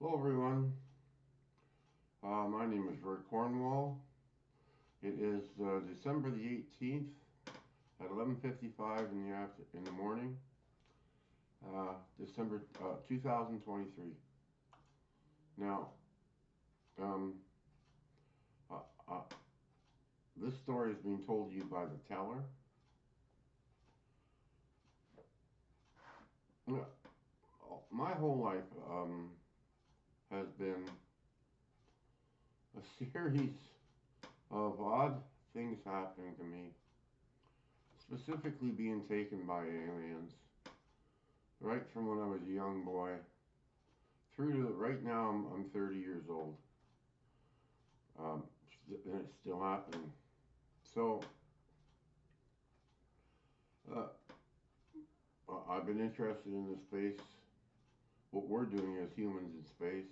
Hello, everyone. My name is Rick Cornwall. It is December the 18th at 11:55 in the morning, December 2023. Now, um, uh, uh, this story is being told to you by the teller. Yeah, my whole life has been a series of odd things happening to me, specifically being taken by aliens, right from when I was a young boy through to right now. I'm 30 years old, and it's still happening. So uh, I've been interested in the space, what we're doing as humans in space,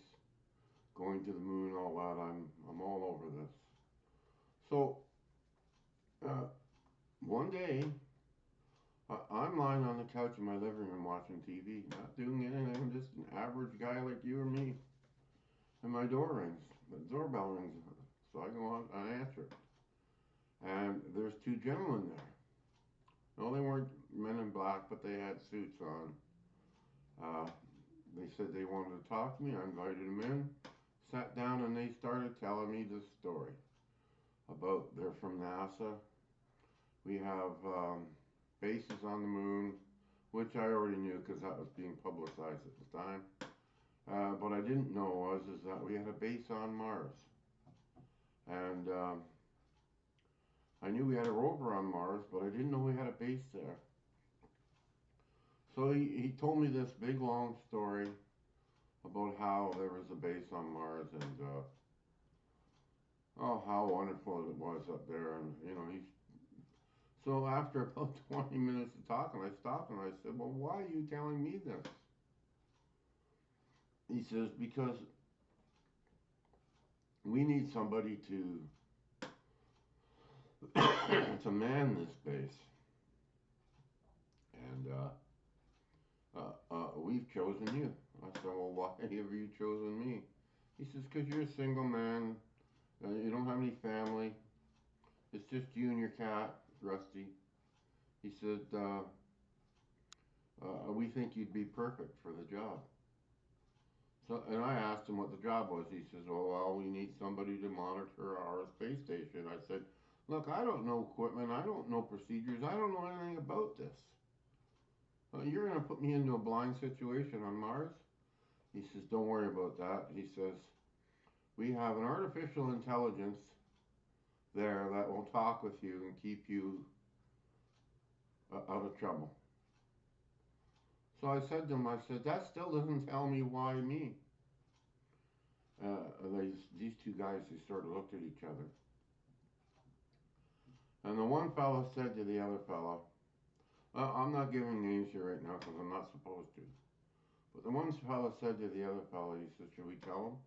going to the moon, all that. I'm all over this. So uh, one day I'm lying on the couch in my living room watching TV, not doing anything. I'm just an average guy like you or me. And my door rings, the doorbell rings, so I go on and answer. And there's two gentlemen there. No, they weren't men in black, but they had suits on. Uh, they said they wanted to talk to me. I invited them in, sat down, and they started telling me this story about they're from NASA. We have bases on the moon, which I already knew because that was being publicized at the time. What I didn't know was is that we had a base on Mars, and I knew we had a rover on Mars, but I didn't know we had a base there. So he told me this big long story about how there was a base on Mars and oh how wonderful it was up there, and he. So after about 20 minutes of talking, I stopped and I said, "Well, why are you telling me this?" He says, "Because we need somebody to to man this base, and we've chosen you." I said, "Well, why have you chosen me?" He says, "Because you're a single man. You don't have any family. It's just you and your cat, Rusty." He said, "We think you'd be perfect for the job." So, and I asked him what the job was. He says, "Oh, well, we need somebody to monitor our space station." I said, "Look, I don't know equipment. I don't know procedures. I don't know anything about this. You're going to put me into a blind situation on Mars?" He says, "Don't worry about that." He says, "We have an artificial intelligence there that will talk with you and keep you out of trouble." So I said to him, I said, "That still doesn't tell me why me." These two guys, they sort of looked at each other. And the one fellow said to the other fellow, I'm not giving names here right now because I'm not supposed to. But the one fellow said to the other fellow, he said, "Should we tell him?"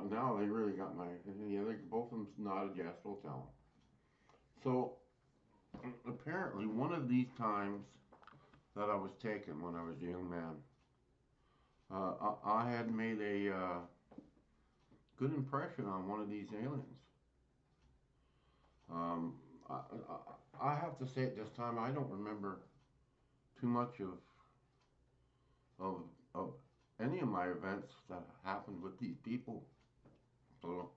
Now they really got my, both of them nodded, "Yes, we'll tell him." So apparently one of these times that I was taken when I was a young man, I had made a good impression on one of these aliens. Um, I have to say at this time I don't remember too much of any of my events that happened with these people. So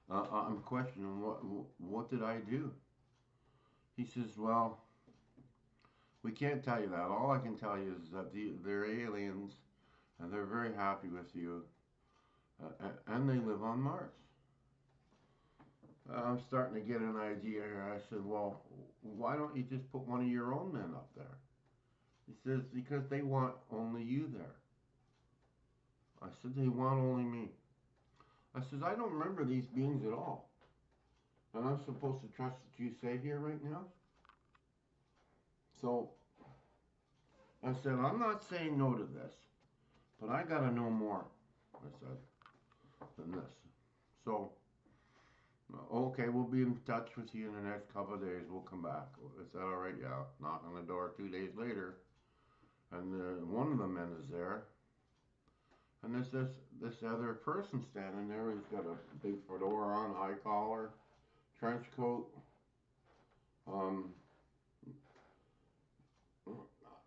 I'm questioning what did I do? He says, "Well, we can't tell you that. All I can tell you is that they're aliens and they're very happy with you, and they live on Mars." I'm starting to get an idea here. I said, "Well, why don't you just put one of your own men up there?" He says, "Because they want only you there." I said, "They want only me." I says, "I don't remember these beings at all. And I'm supposed to trust what you say here right now?" So I said, "I'm not saying no to this, but I gotta know more," I said, "than this. So, okay, we'll be in touch with you in the next couple of days. We'll come back." Is that all right? Yeah. Knock on the door 2 days later, and one of the men is there. And there's this other person standing there. He's got a big fedora on, high collar, trench coat. Um,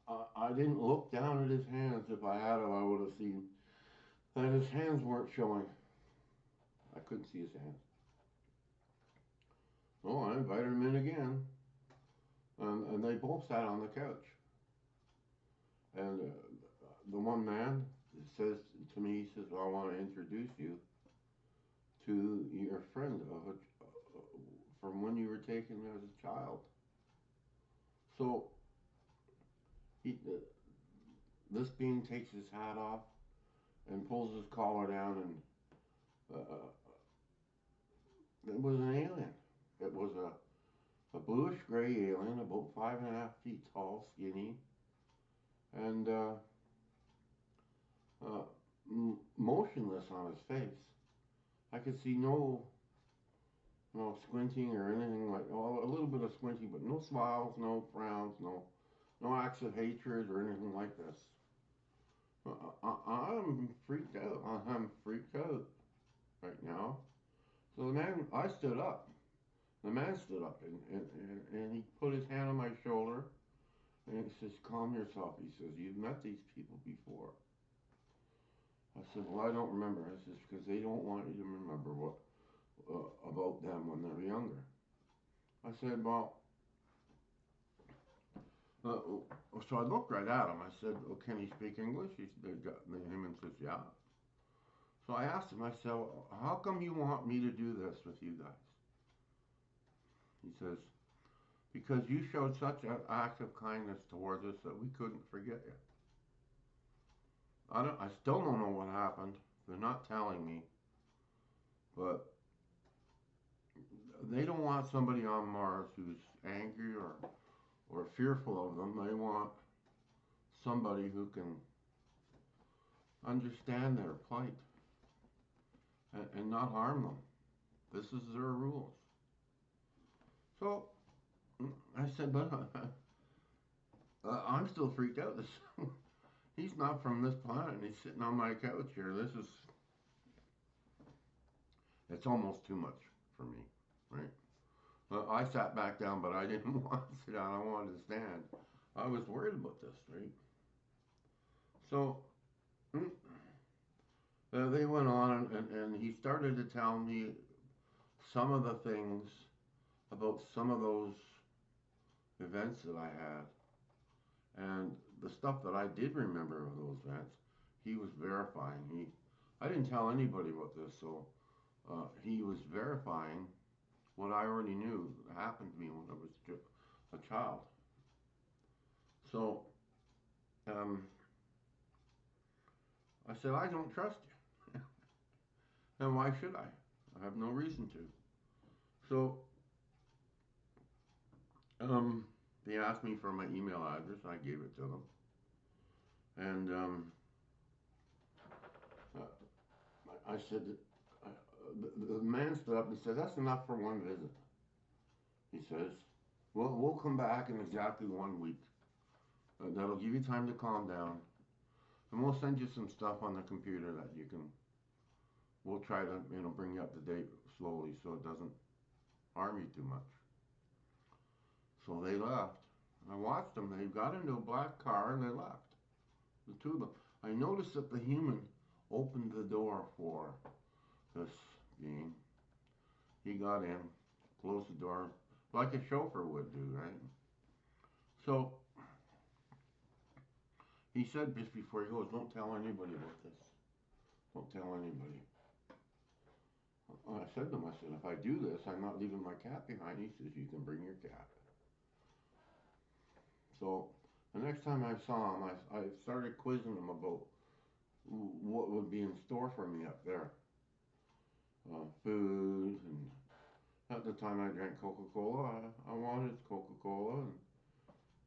I didn't look down at his hands. If I had him, I would have seen that his hands weren't showing. I couldn't see his hands. So I invited him in again, and they both sat on the couch. And the one man says to me, he says, well, I want to introduce you to your friend from when you were taken as a child. So this being takes his hat off and pulls his collar down, and it was an alien. It was a bluish gray alien, about 5.5 feet tall, skinny, and motionless on his face. I could see no squinting or anything like. Well, a little bit of squinting, but no smiles, no frowns, no acts of hatred or anything like this. I'm freaked out. I'm freaked out right now. So the man, I stood up. The man stood up and he put his hand on my shoulder and he says, calm yourself. He says, you've met these people before. I said, well, I don't remember. I says, because they don't want you to remember what about them when they're younger. I said, well, uh, so I looked right at him. I said, oh, can he speak English? Him says, yeah. So I asked him, I said, well, how come you want me to do this with you guys? He says, because you showed such an act of kindness towards us that we couldn't forget you. I still don't know what happened. They're not telling me. But they don't want somebody on Mars who's angry or fearful of them. They want somebody who can understand their plight and not harm them. This is their rules. So I said, but I'm still freaked out. He's not from this planet, and he's sitting on my couch here. It's almost too much for me, right? I sat back down, but I didn't want to sit down. I wanted to stand. I was worried about this, right? So they went on, and he started to tell me some of the things about some of those events that I had, and the stuff that I did remember of those events. He was verifying. I didn't tell anybody about this, so he was verifying what I already knew happened to me when I was a child. So I said, I don't trust you. And why should I? I have no reason to. So they asked me for my email address. I gave it to them. And I said, the man stood up and said, that's enough for one visit. He says, well, we'll come back in exactly 1 week. That'll give you time to calm down. And we'll send you some stuff on the computer that we'll try to, bring you up to date slowly so it doesn't harm you too much. So they left. I watched them. They got into a black car and they left. The two of them. I noticed that the human opened the door for this being. He got in, closed the door, like a chauffeur would do, right? So he said just before he goes, don't tell anybody about this. Don't tell anybody. I said to him, I said, if I do this, I'm not leaving my cat behind. He says, you can bring your cat. So the next time I saw him, I started quizzing him about what would be in store for me up there. Food, and at the time I drank Coca-Cola, I wanted Coca-Cola, and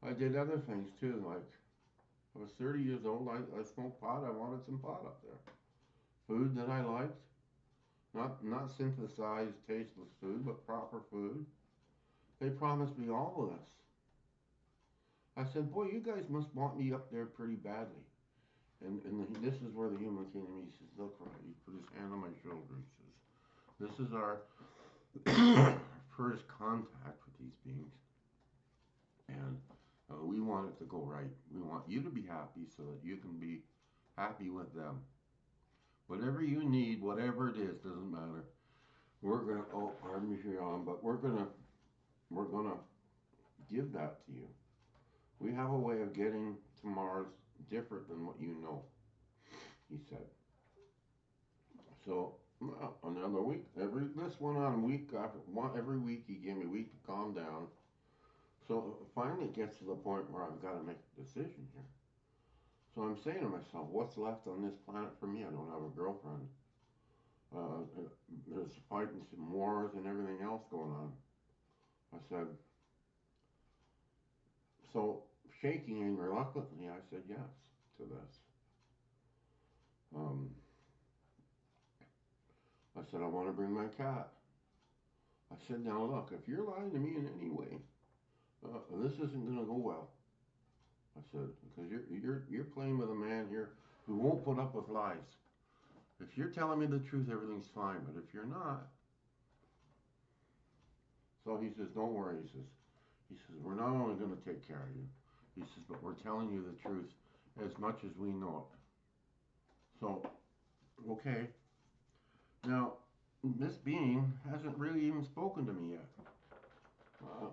I did other things too, like I was 30 years old, I smoked pot, I wanted some pot up there. Food that I liked, not synthesized, tasteless food, but proper food. They promised me all of this. I said, boy, you guys must want me up there pretty badly. And this is where the human came to me. He says, look, right. He put his hand on my shoulder. He says, this is our first contact with these beings. And we want it to go right. We want you to be happy so that you can be happy with them. Whatever you need, whatever it is, doesn't matter. We're gonna. Oh, pardon me, Sean, but we're gonna give that to you. We have a way of getting to Mars different than what you know. He said. So another week. This went on week after one. Every week he gave me a week to calm down. So finally it gets to the point where I've got to make a decision here. So I'm saying to myself, what's left on this planet for me? I don't have a girlfriend. Uh, there's fighting some wars and everything else going on. I said, so shaking and reluctantly, I said yes to this. Um, I said, I want to bring my cat. I said, now look, if you're lying to me in any way, this isn't going to go well. I said, because you're playing with a man here who won't put up with lies. If you're telling me the truth, everything's fine. But if you're not, so he says, don't worry. He says, we're not only going to take care of you. He says, but we're telling you the truth as much as we know it. So, okay. Now, this being hasn't really even spoken to me yet.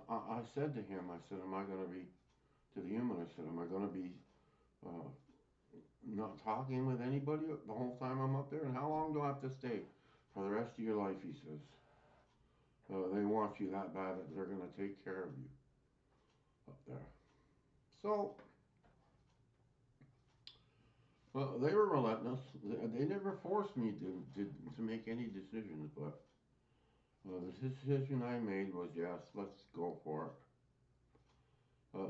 I said to him, I said, am I going to be, to the human, I said, am I going to be uh, not talking with anybody the whole time I'm up there? And how long do I have to stay? For the rest of your life, he says. They want you that bad that they're going to take care of you up there. So, they were relentless. They never forced me to make any decisions, but the decision I made was yes, let's go for it.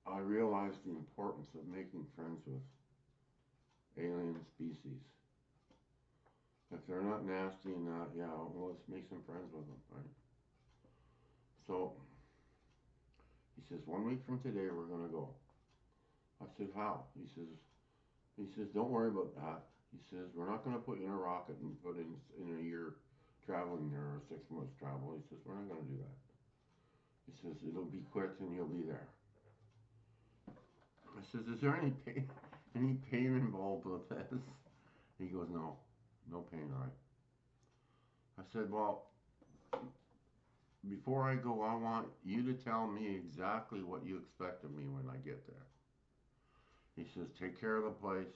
I realized the importance of making friends with alien species. If they're not nasty and not, yeah, well, let's make some friends with them, right? So he says, 1 week from today, we're going to go. I said, how? He says, don't worry about that. He says, we're not going to put you in a rocket and put in a year traveling there or 6 months travel. He says, we're not going to do that. He says, it'll be quick and you'll be there. I says, is there any pain involved with this? He goes, no, no pain, right? I said, well, before I go, I want you to tell me exactly what you expect of me when I get there. He says, take care of the place.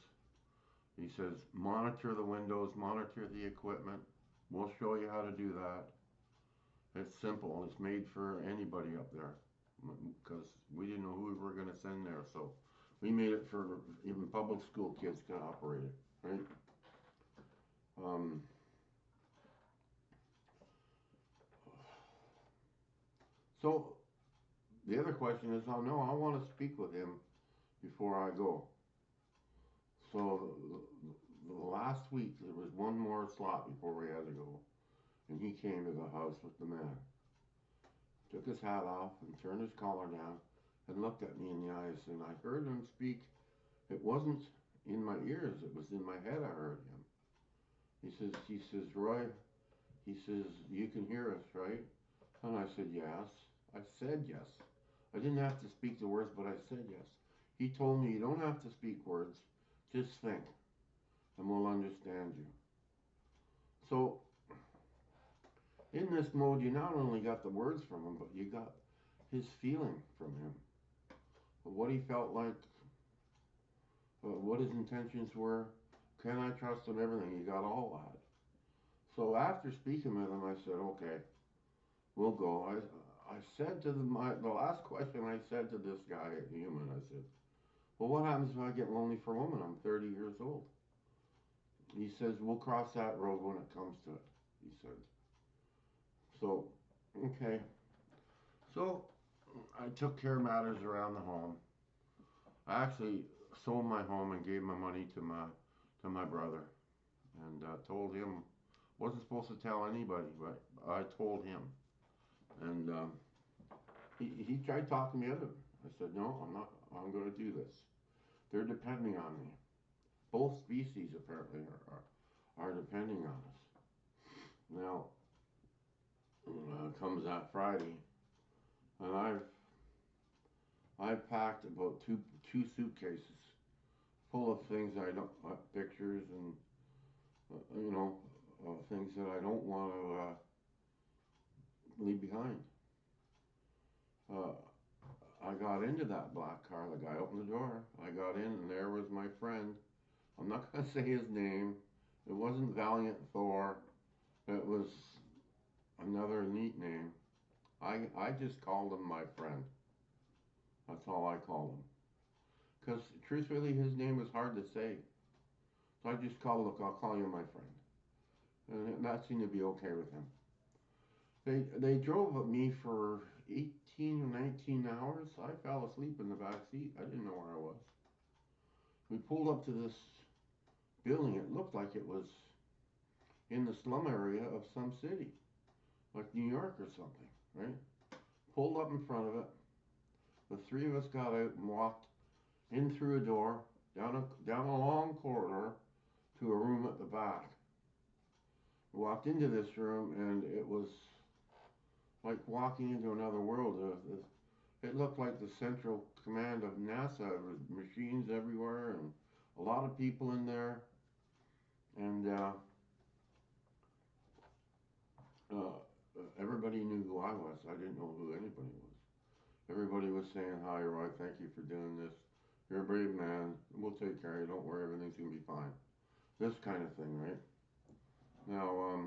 He says, monitor the windows, monitor the equipment. We'll show you how to do that. It's simple. It's made for anybody up there because we didn't know who we were going to send there. So we made it for even public school kids can operate it, right? Um, so the other question is, oh no, I want to speak with him before I go. So the last week there was one more slot before we had to go, and he came to the house with the man, took his hat off and turned his collar down, and looked at me in the eyes, and I heard him speak. It wasn't in my ears; it was in my head. I heard him. He says, Roy. He says, you can hear us, right? And I said, yes. I said yes. I didn't have to speak the words, but I said yes. He told me you don't have to speak words, just think, and we'll understand you. So in this mode, you not only got the words from him, but you got his feeling from him, what he felt like, what his intentions were. Can I trust him? Everything. You got all that. So after speaking with him, I said, okay, we'll go. I said to the last question I said to this guy, a human, I said, well, what happens if I get lonely for a woman? I'm 30 years old. He says, we'll cross that road when it comes to it, he said. So, okay. So I took care of matters around the home. I actually sold my home and gave my money to my brother, and told him, wasn't supposed to tell anybody, but I told him, and he tried talking me out of it. I said, no, I'm not. I'm going to do this. They're depending on me. Both species apparently are depending on us. Now, comes that Friday, and I've packed about two suitcases full of things I don't pictures and things that I don't want to leave behind. Uh, I got into that black car. The guy opened the door. I got in, and there was my friend. I'm not gonna say his name. It wasn't Valiant Thor. It was another neat name. I just called him my friend. That's all I called him. Because truthfully, his name was hard to say. So I just called, look, I'll call you my friend. And that seemed to be okay with him. They drove me for 18 or 19 hours. I fell asleep in the back seat. I didn't know where I was. We pulled up to this building. It looked like it was in the slum area of some city, like New York or something, right? Pulled up in front of it. The three of us got out and walked in through a door, down a long corridor to a room at the back. We walked into this room, and it was like walking into another world. It looked like the central command of NASA. There was machines everywhere and a lot of people in there. And everybody knew who I was. I didn't know who anybody was. Everybody was saying, hi, Roy, thank you for doing this. You're a brave man. We'll take care of you. Don't worry, everything's going to be fine. This kind of thing, right? Now,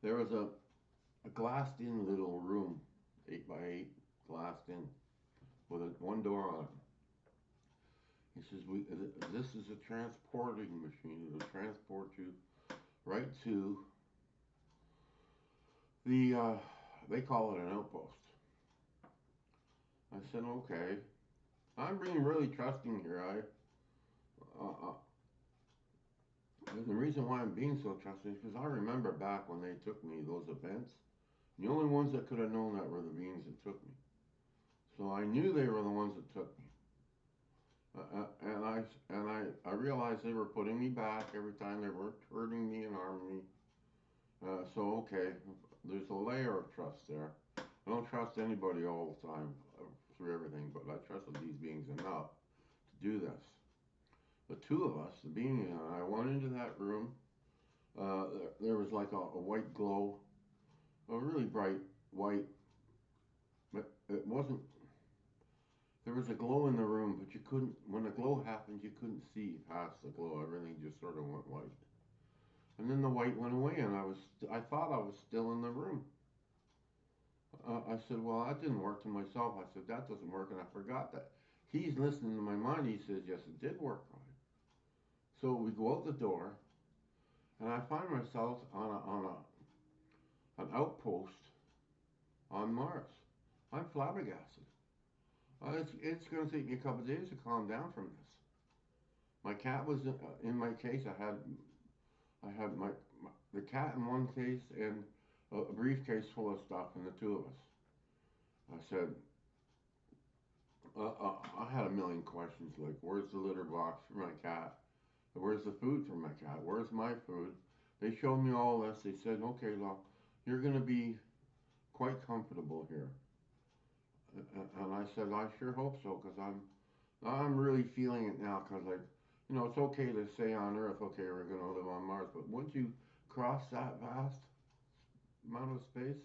there was a glassed in little room, 8 by 8, glassed in, with one door on it. He says, this is a transporting machine. It'll transport you right to they call it an outpost. I said, okay. I'm being really trusting here. And the reason why I'm being so trusting is because I remember back when they took me, those events, the only ones that could have known that were the beings that took me. So I knew they were the ones that took me. And I realized they were putting me back every time. They weren't hurting me and harming me. So okay, there's a layer of trust there. I don't trust anybody all the time through everything, but I trusted these beings enough to do this. The two of us, the being and I, went into that room. There was like a white glow, a really bright white, but it wasn't. There was a glow in the room, but you couldn't. When the glow happened, you couldn't see past the glow. Everything just sort of went white. And then the white went away, and I thought I was still in the room. I said, well, that didn't work to myself. I said, that doesn't work, and I forgot that. He's listening to my mind. He says, yes, it did work, right. So we go out the door, and I find myself on an outpost on Mars. I'm flabbergasted. It's going to take me a couple of days to calm down from this. My cat was in my case. I had the cat in one case and a briefcase full of stuff, and the two of us. I said, I had a million questions like, where's the litter box for my cat? Where's the food for my cat? Where's my food? They showed me all this. They said, okay, well, you're going to be quite comfortable here. And I said, I sure hope so, because I'm really feeling it now, because it's okay to say on Earth, okay, we're going to live on Mars, but once you cross that vast amount of space,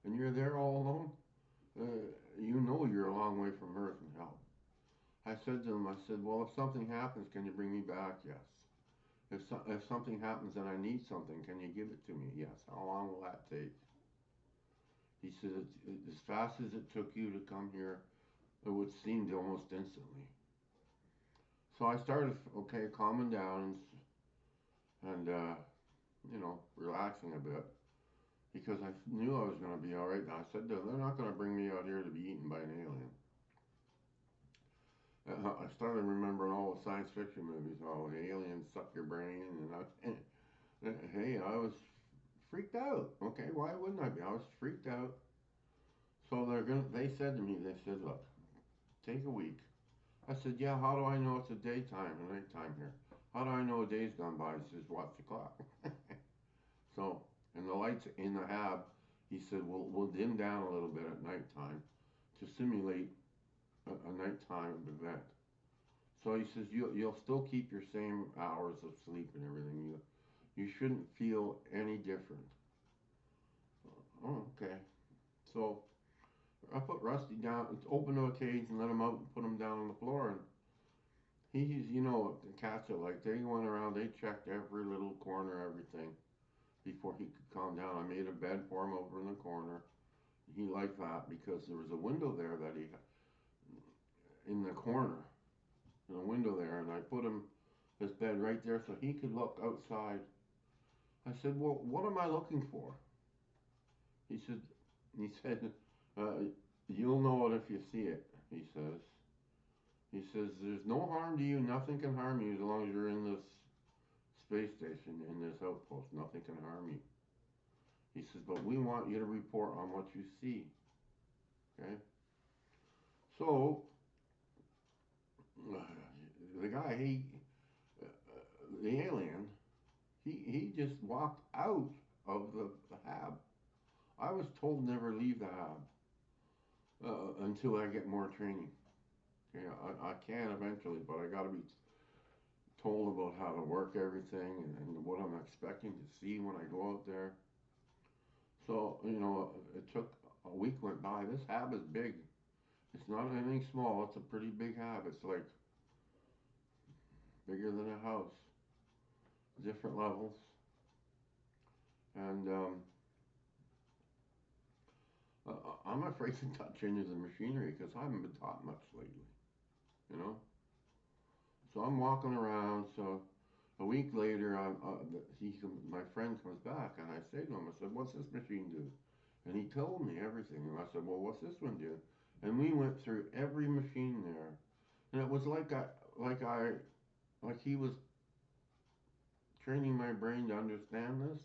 and you're there all alone, you're a long way from Earth and hell. I said to them, well, if something happens, can you bring me back? Yes. If something happens and I need something, can you give it to me? Yes. How long will that take? He said, as fast as it took you to come here, it would seem almost instantly. So I started, calming down and relaxing a bit, because I knew I was going to be all right. And I said to them, they're not going to bring me out here to be eaten by an alien. I started remembering all the science fiction movies, how the aliens suck your brain, hey, I was freaked out. Okay, why wouldn't I be? I was freaked out. So they said to me, they said, look, take a week. I said, yeah, how do I know it's a daytime and nighttime here? How do I know a day's gone by? He says, watch the clock. So, and the lights in the hab, he said, we'll dim down a little bit at nighttime to simulate a nighttime event. So he says, you'll still keep your same hours of sleep and everything. You shouldn't feel any different. Oh, okay. So I put Rusty down, open the cage and let him out and put him down on the floor. And he's, you know what the cats are like. They went around, they checked every little corner, everything before he could calm down. I made a bed for him over in the corner. He liked that because there was a window there that he, in the corner, in a window there, and I put him his bed right there so he could look outside. I said, well, what am I looking for? He said, he said, uh, you'll know it if you see it. He says, there's no harm to you. Nothing can harm you as long as you're in this space station, in this outpost. Nothing can harm you. He says, but we want you to report on what you see. Okay? So, the guy, the alien, he just walked out of the hab. I was told never leave the hab until I get more training. Okay, I can eventually, but I got to be told about how to work everything and what I'm expecting to see when I go out there. So, you know, it took a week went by. This hab is big. It's not anything small. It's a pretty big hab. It's like bigger than a house. Different levels. And I'm afraid to touch any of the machinery because I haven't been taught much lately. You know? So I'm walking around. So a week later, my friend comes back and I say to him, I said, what's this machine do? And he told me everything. And I said, well, what's this one do? And we went through every machine there. And it was like he was training my brain to understand this.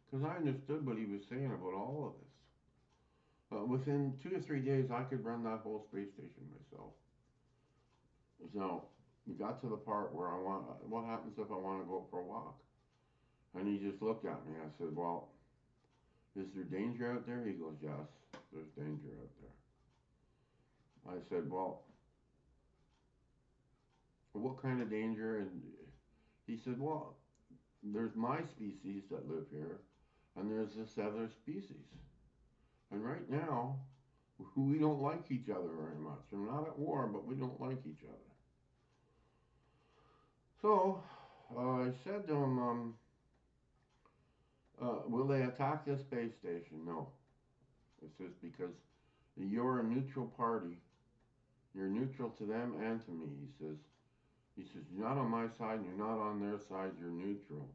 Because I understood what he was saying about all of this. Within 2 or 3 days, I could run that whole space station myself. So we got to the part where what happens if I want to go for a walk? And he just looked at me. I said, well, is there danger out there? He goes, yes, there's danger out there. I said, well, what kind of danger? And he said, well, there's my species that live here, and there's this other species. And right now, we don't like each other very much. We're not at war, but we don't like each other. So I said to him, will they attack this space station? No. It says because you're a neutral party. You're neutral to them and to me. He says, you're not on my side and you're not on their side. You're neutral.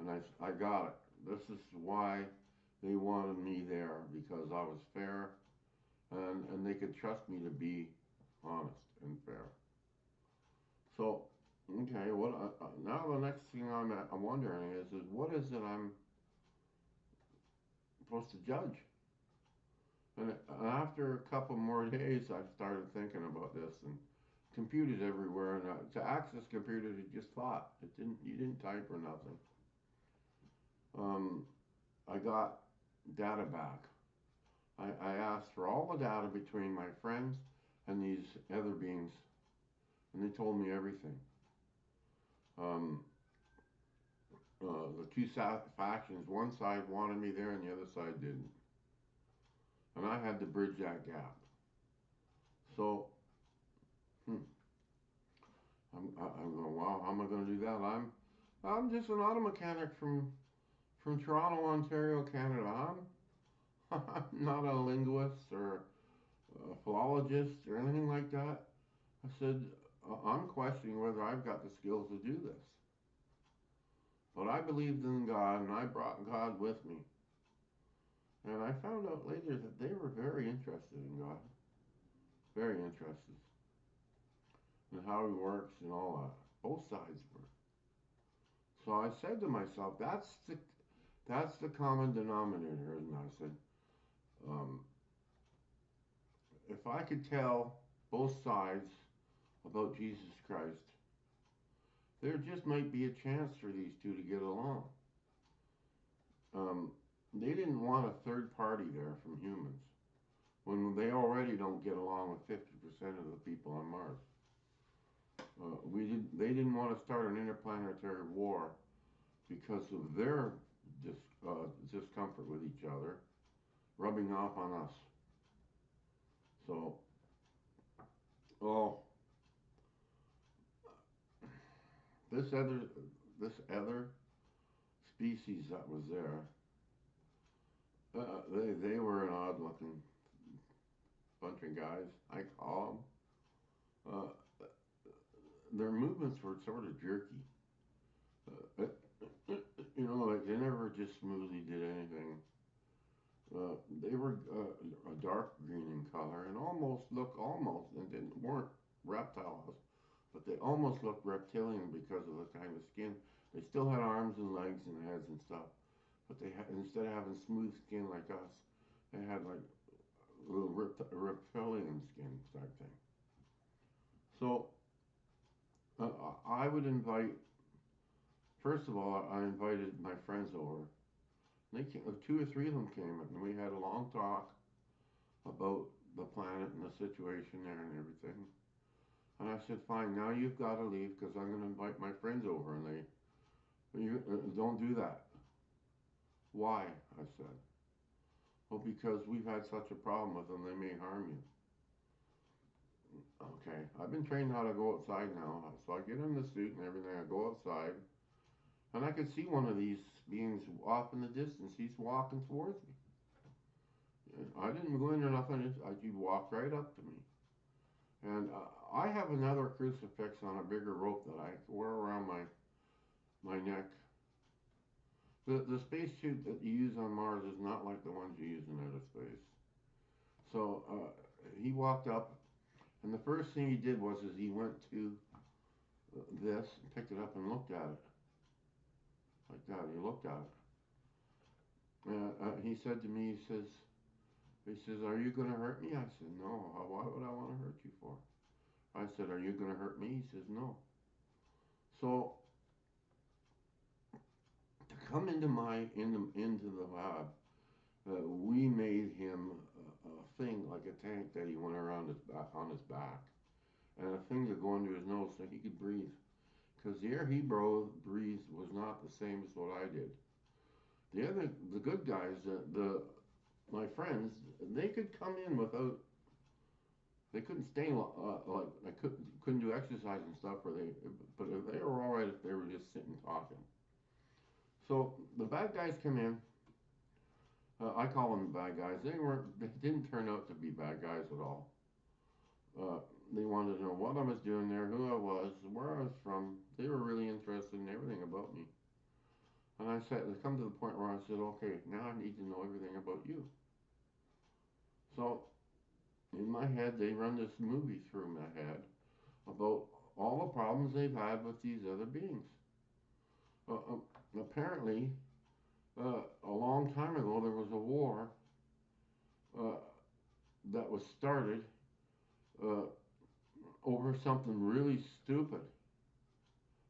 And I got it. This is why they wanted me there, because I was fair and they could trust me to be honest and fair. So, okay, now the next thing I'm wondering is what is it I'm supposed to judge? And after a couple more days, I started thinking about this, and computers everywhere, and to access computers, you just fought. You didn't type or nothing. I got data back. I asked for all the data between my friends and these other beings, and they told me everything. Um, the two factions, one side wanted me there and the other side didn't. And I had to bridge that gap. So, I'm going, wow, how am I going to do that? I'm just an auto mechanic from Toronto, Ontario, Canada. I'm not a linguist or a philologist or anything like that. I said, I'm questioning whether I've got the skills to do this. But I believed in God, and I brought God with me. And I found out later that they were very interested in God. Very interested in how he works and all that. Both sides were. So I said to myself, that's the common denominator. And I said, um, if I could tell both sides about Jesus Christ, there just might be a chance for these two to get along. Um, they didn't want a third party there from humans when they already don't get along with 50% of the people on Mars. They didn't want to start an interplanetary war because of their dis, discomfort with each other, rubbing off on us. So, oh, this other this other species that was there, they were an odd looking bunch of guys. I call them. Their movements were sort of jerky. Uh, like they never just smoothly did anything. They were a dark green in color and and didn't weren't reptiles, but they almost looked reptilian because of the kind of skin. They still had arms and legs and heads and stuff, but instead of having smooth skin like us, they had like a little reptilian skin type thing. So uh, I would invite. First of all, I invited my friends over. They came, two or three of them came, and we had a long talk about the planet and the situation there and everything. And I said, fine, now you've got to leave because I'm going to invite my friends over. And you don't do that. Why? I said. Well, because we've had such a problem with them, they may harm you. Okay, I've been trained how to go outside now. So I get in the suit and everything. I go outside. And I could see one of these beings off in the distance. He's walking towards me. I didn't go in or nothing. He walked right up to me. And I have another crucifix on a bigger rope that I wear around my neck. The spacesuit that you use on Mars is not like the ones you use in outer space. So he walked up, and the first thing he did was he went to this, and picked it up, and looked at it like that. He looked at it. He said to me, he says, "Are you going to hurt me?" I said, "No. Why would I want to hurt you for?" I said, "Are you going to hurt me?" He says, "No." So to come into the lab, we made him a thing like a tank that he went around on his back, and a thing to go under his nose so he could breathe. Because the air he breathed was not the same as what I did. The good guys, my friends, they could come in without. They couldn't stay like I couldn't do exercise and stuff, but they were all right if they were just sitting talking. So the bad guys come in. I call them the bad guys. They didn't turn out to be bad guys at all. Uh, they wanted to know what I was doing there, who I was, where I was from. They were really interested in everything about me. And I said, I come to the point where I said, okay, now I need to know everything about you. So in my head, they run this movie through my head about all the problems they've had with these other beings. Apparently, a long time ago, there was a war uh, that was started uh, over something really stupid,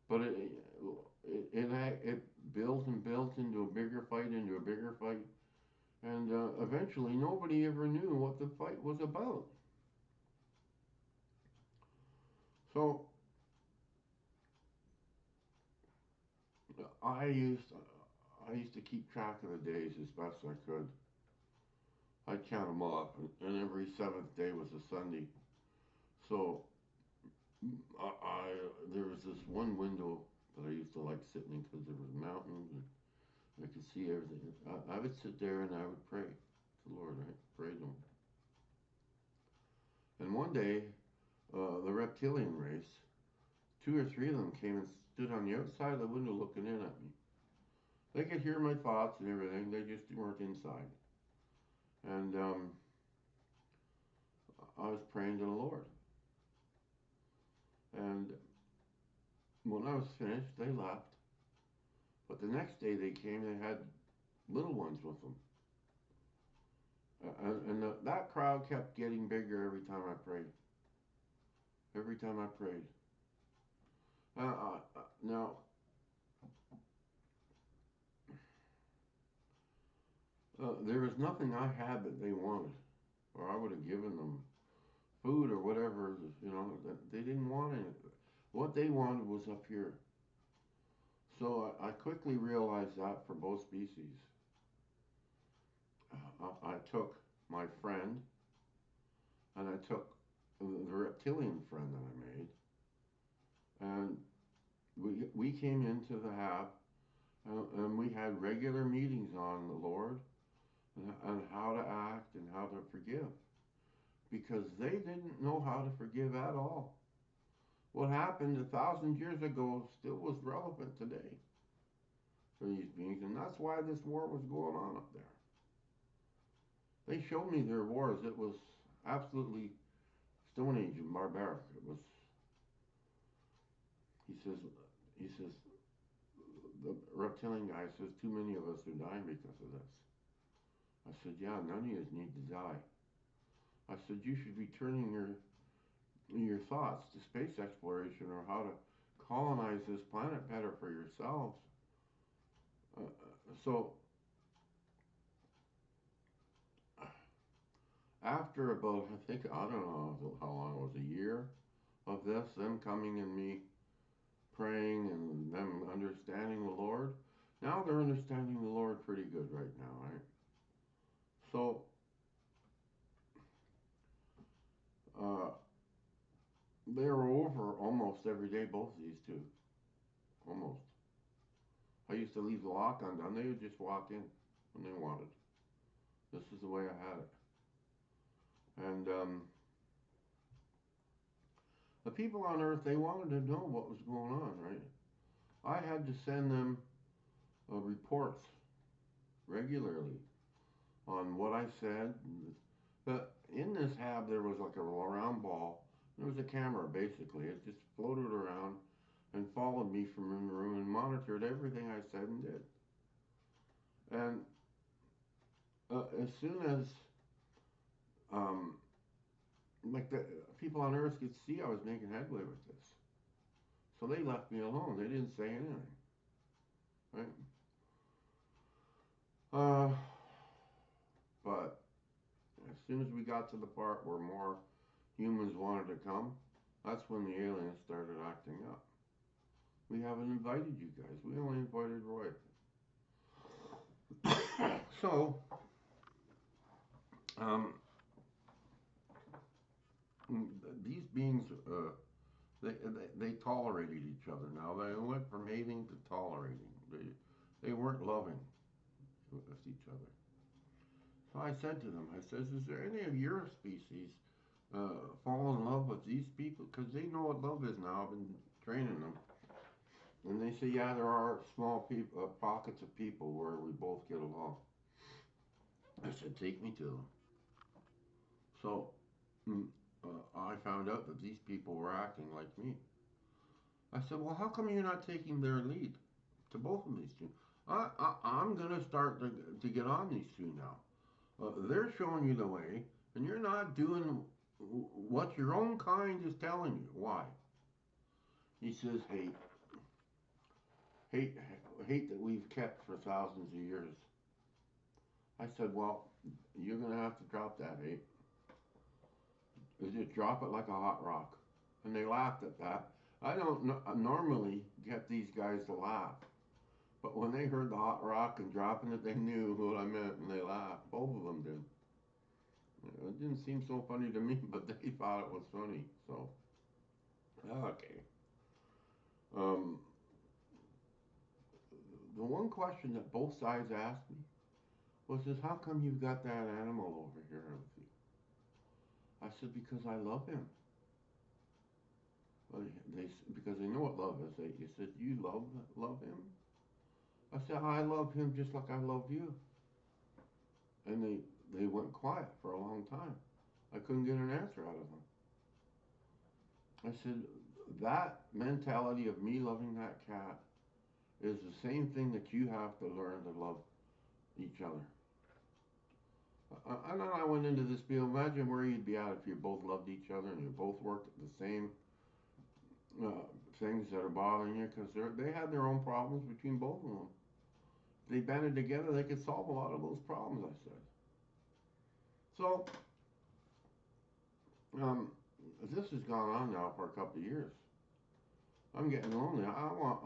but it built and built into a bigger fight, and eventually nobody ever knew what the fight was about. So I used I used to keep track of the days as best I could. I'd count them off, and every seventh day was a Sunday. So there was this one window that I used to like sitting in because there was mountains and I could see everything. I would sit there and I would pray to the Lord. I prayed to Him. And one day, the reptilian race, two or three of them came and stood on the outside of the window looking in at me. They could hear my thoughts and everything. They just weren't inside. And I was praying to the Lord. And when I was finished, they left. But the next day they came, they had little ones with them. That crowd kept getting bigger every time I prayed. Every time I prayed. Now, there was nothing I had that they wanted, or I would have given them food or whatever. That they didn't want anything. What they wanted was up here. So I quickly realized that for both species. I took my friend and I took the reptilian friend that I made, and we came into the hab, and we had regular meetings on the Lord and how to act and how to forgive, because they didn't know how to forgive at all. What happened 1,000 years ago still was relevant today for these beings, and that's why this war was going on up there. They showed me their wars. It was absolutely Stone Age and barbaric. It was. He says. He says. The reptilian guy says too many of us are dying because of this. I said, yeah, none of you need to die. I said you should be turning your thoughts to space exploration or how to colonize this planet better for yourselves. So after about, I think, I don't know how long it was, a year of this, them coming and me praying and them understanding the Lord. Now they're understanding the Lord pretty good right now, right? So, uh, they're over almost every day, both of these two. Almost. I used to leave the lock undone. They would just walk in when they wanted. This is the way I had it. And the people on Earth, they wanted to know what was going on, right? I had to send them reports regularly on what I said. But in this hab, there was like a round ball. There was a camera, basically. It just floated around and followed me from room to room and monitored everything I said and did. And as soon as, um, like the people on Earth could see I was making headway with this, so they left me alone. They didn't say anything, right? Uh, but as soon as we got to the part where more humans wanted to come, that's when the aliens started acting up. We haven't invited you guys. We only invited Roy. So, um, these beings, they tolerated each other. Now they went from hating to tolerating. They weren't loving with each other. So I said to them, I says, is there any of your species fall in love with these people? Because they know what love is now. I've been training them. And they say, yeah, there are small pockets of people where we both get along. I said, take me to them. So mm, I found out that these people were acting like me. I said, well, how come you're not taking their lead to both of these two? I'm going to start to get on these two now. They're showing you the way, and you're not doing what your own kind is telling you. Why? He says, hate. Hate, hate that we've kept for thousands of years. I said, well, you're going to have to drop that hate. Just drop it like a hot rock. And they laughed at that. I don't normally get these guys to laugh. But when they heard the hot rock and dropping it, they knew what I meant and they laughed. Both of them did. It didn't seem so funny to me, but they thought it was funny. So, okay. Um, the one question that both sides asked me was, how come you've got that animal over here with you? I said, because I love him. Well, because they know what love is. You said, you love him? I said, I love him just like I love you. And they went quiet for a long time. I couldn't get an answer out of them. I said, that mentality of me loving that cat is the same thing that you have to learn to love each other. And then I went into this deal. Imagine where you'd be at if you both loved each other and you both worked at the same uh, things that are bothering you, because they had their own problems between both of them. If they banded together, they could solve a lot of those problems, I said. So, um, this has gone on now for a couple of years. I'm getting lonely. I want,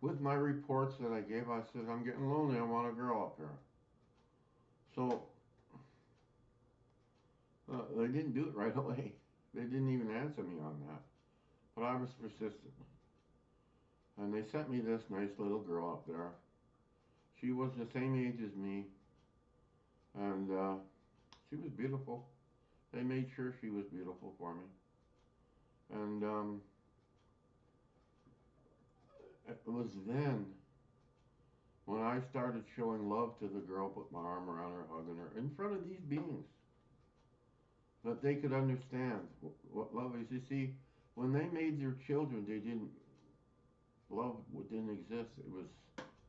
with my reports that I gave, I said, I'm getting lonely. I want a girl up here. So, they didn't do it right away. They didn't even answer me on that. But I was persistent. And they sent me this nice little girl up there. She was the same age as me, and she was beautiful. They made sure she was beautiful for me. And it was then when I started showing love to the girl, put my arm around her, hugging her, in front of these beings, that they could understand what love is. You see, when they made their children, they didn't, love didn't exist. It was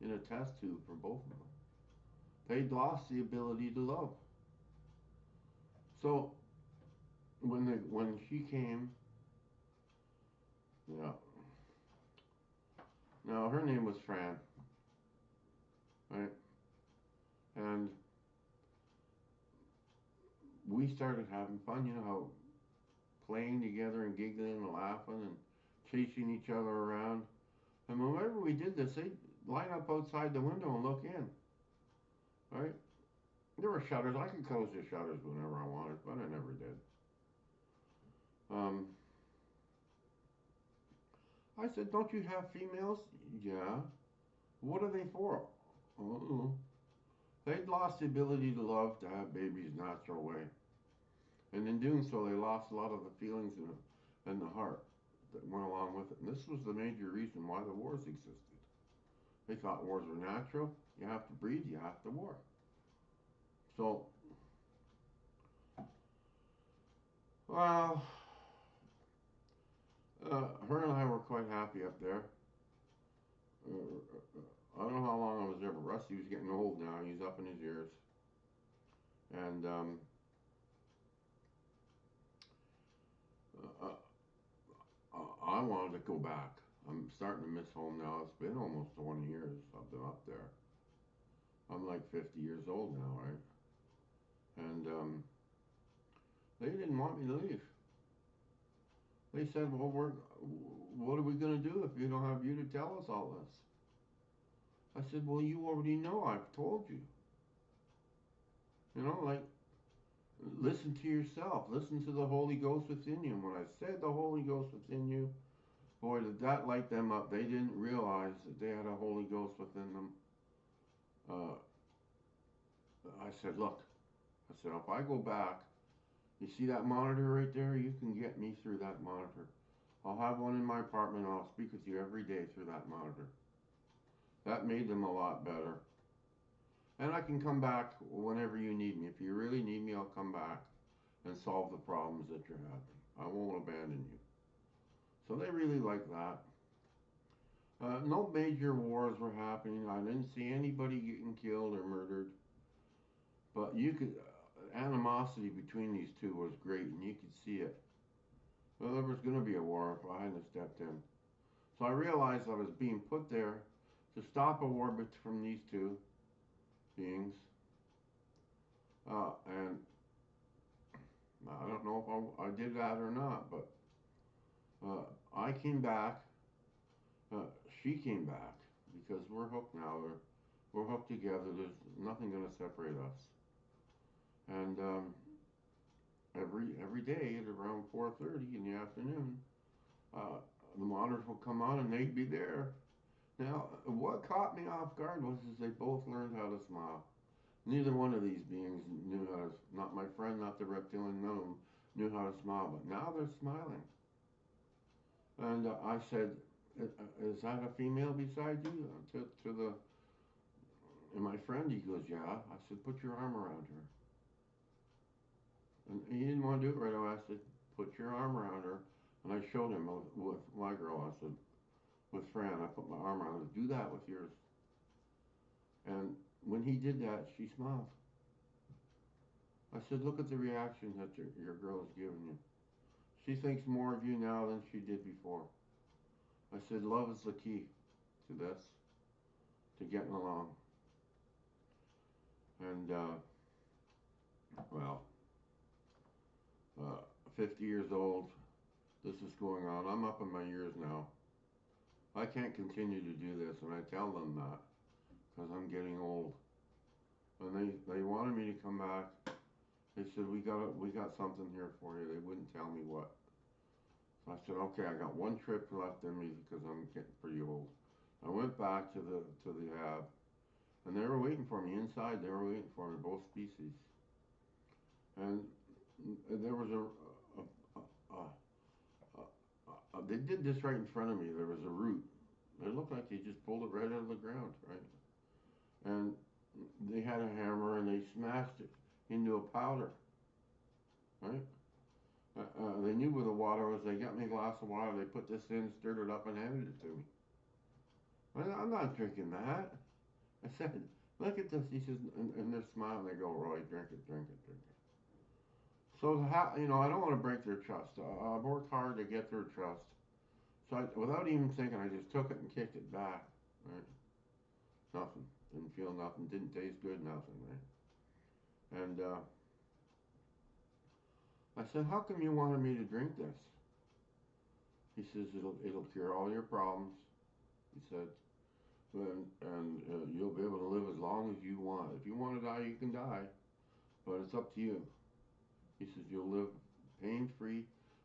in a test tube for both of them. They'd lost the ability to love. So when she came, yeah, now her name was Fran, right? And we started having fun. You know how playing together and giggling and laughing and chasing each other around. And whenever we did this, they'd line up outside the window and look in, right? There were shutters. I could close the shutters whenever I wanted, but I never did. Um, I said, "Don't you have females?" Yeah. What are they for? Oh, they'd lost the ability to love, to have babies natural way. And in doing so, they lost a lot of the feelings and the heart that went along with it. And this was the major reason why the wars existed. They thought wars were natural. You have to breed, you have to war. So, well, her and I were quite happy up there. I don't know how long I was there, but Rusty was getting old now. He's up in his years. And uh, I wanted to go back. I'm starting to miss home now. It's been almost 20 years I've been up there. I'm like 50 years old now, right? And they didn't want me to leave. They said, "Well, what are we going to do if you don't have you to tell us all this?" I said, "Well, you already know. I've told you. You know, like, listen to yourself. Listen to the Holy Ghost within you." And when I said the Holy Ghost within you, boy, did that light them up. They didn't realize that they had a Holy Ghost within them. Uh, I said, "Look," I said, "if I go back, you see that monitor right there? You can get me through that monitor. I'll have one in my apartment and I'll speak with you every day through that monitor." That made them a lot better. And I can come back whenever you need me. If you really need me, I'll come back and solve the problems that you're having. I won't abandon you. So they really like that. No major wars were happening. I didn't see anybody getting killed or murdered. But you could, animosity between these two was great, and you could see it. Well, there was going to be a war if I hadn't stepped in. So I realized I was being put there to stop a war from these two beings. And I don't know if I did that or not, but I came back. Uh, she came back because we're hooked now. We're hooked together. There's nothing going to separate us. And every day at around 4:30 in the afternoon, uh, the monitors will come on and they'd be there. Now, what caught me off guard was is they both learned how to smile. Neither one of these beings knew how to, not my friend, not the reptilian, none of them knew how to smile, but now they're smiling. And I said, "Is that a female beside you?" To the, and my friend, he goes, "Yeah." I said, "Put your arm around her." And he didn't want to do it right away. I said, "Put your arm around her." And I showed him with my girl. I said, with Fran, I put my arm around her. "Do that with yours." And when he did that, she smiled. I said, look at the reaction that your girl is giving you. She thinks more of you now than she did before. I said, love is the key to this, to getting along. And, well, uh, 50 years old, this is going on. I'm up in my years now. I can't continue to do this, and I tell them that because I'm getting old. And they wanted me to come back. They said, we got something here for you. They wouldn't tell me what. So I said, okay, I got one trip left in me because I'm getting pretty old. I went back to the hab, and they were waiting for me inside. They were waiting for me, both species. And there was they did this right in front of me. There was a root. It looked like they just pulled it right out of the ground, right? And they had a hammer and they smashed it into a powder, right? They knew where the water was. They got me a glass of water. They put this in, stirred it up, and handed it to me. I'm not drinking that. I said, look at this. He says, and they're smiling. They go, Roy, drink it, drink it, drink it. So, I don't want to break their trust. I've worked hard to get their trust. So, without even thinking, I just took it and kicked it back. Right? Nothing. Didn't feel nothing. Didn't taste good. Nothing. Right? And I said, how come you wanted me to drink this? He says, it'll cure all your problems. He said, and you'll be able to live as long as you want. If you want to die, you can die, but it's up to you. He says, you'll live pain-free,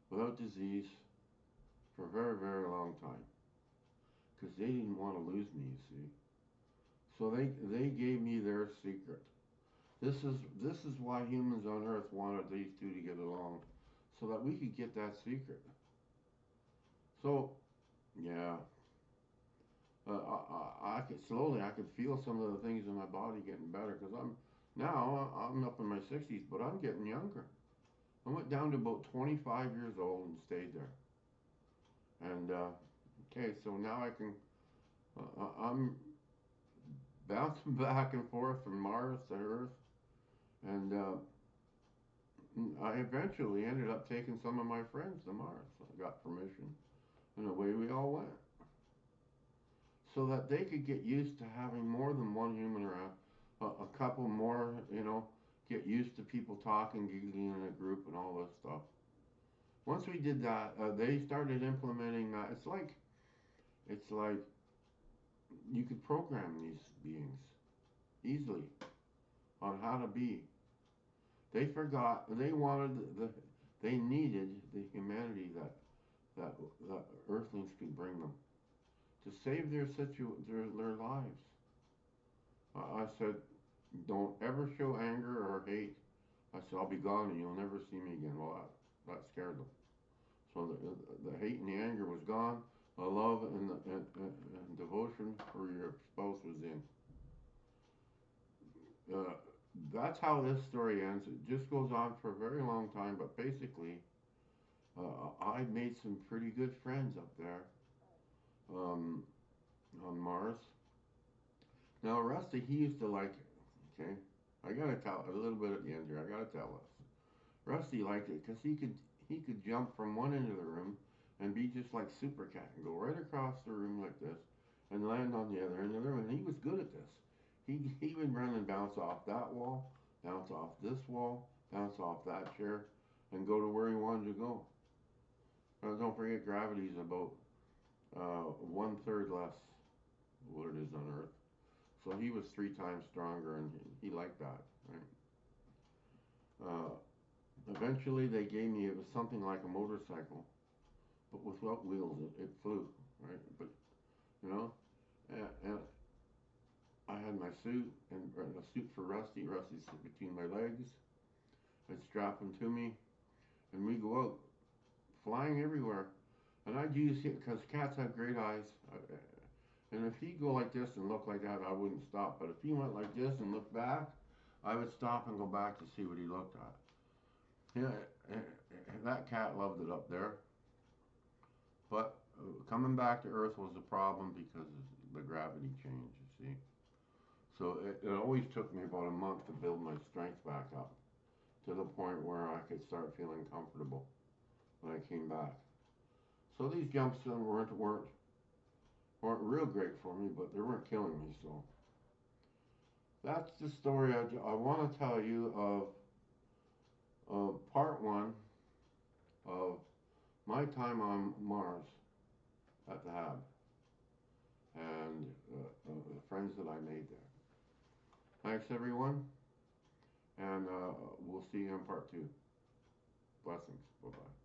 without disease, for a very, very long time. Because they didn't want to lose me, you see. So they gave me their secret. This is why humans on Earth wanted these two to get along, so that we could get that secret. So, yeah, I could feel some of the things in my body getting better because I'm up in my 60s, but I'm getting younger. I went down to about 25 years old and stayed there. And okay, so now I'm bouncing back and forth from Mars to Earth, and I eventually ended up taking some of my friends to Mars. I got permission, and away we all went, so that they could get used to having more than one human around, a couple more, get used to people talking, giggling in a group, and all this stuff. Once we did that, they started implementing that. It's like you could program these beings easily on how to be. They forgot. They needed the humanity that that Earthlings could bring them to save their lives. I said, don't ever show anger or hate. I said, I'll be gone and you'll never see me again. Well, that scared them. So the hate and the anger was gone. The love and devotion for your spouse was in. Uh, that's how this story ends. It just goes on for a very long time, but basically, I made some pretty good friends up there um, on Mars. Now, Rusty, he used to like it. Okay, I gotta tell a little bit at the end here. I gotta tell us. Rusty liked it because he could jump from one end of the room and be just like Super Cat and go right across the room like this and land on the other end of the room. And he was good at this. He would run and bounce off that wall, bounce off this wall, bounce off that chair, and go to where he wanted to go. Now, don't forget gravity is about 1/3 less what it is on Earth. So he was 3 times stronger, and he liked that. Right? Uh, Eventually, they gave me it was something like a motorcycle, but without wheels. It flew, right? But you know, and I had my suit and a suit for Rusty. Rusty's between my legs. I'd strap him to me, and we go out flying everywhere. And I'd use it because cats have great eyes. And if he'd go like this and look like that, I wouldn't stop. But if he went like this and looked back, I would stop and go back to see what he looked at. Yeah, that cat loved it up there. But coming back to Earth was a problem because of the gravity change, you see. So it always took me about a month to build my strength back up to the point where I could start feeling comfortable when I came back. So these jumps weren't real great for me, but they weren't killing me. So that's the story I want to tell you of part one of my time on Mars at the Hab and the friends that I made there. Thanks, everyone, and we'll see you in part two. Blessings. Bye bye.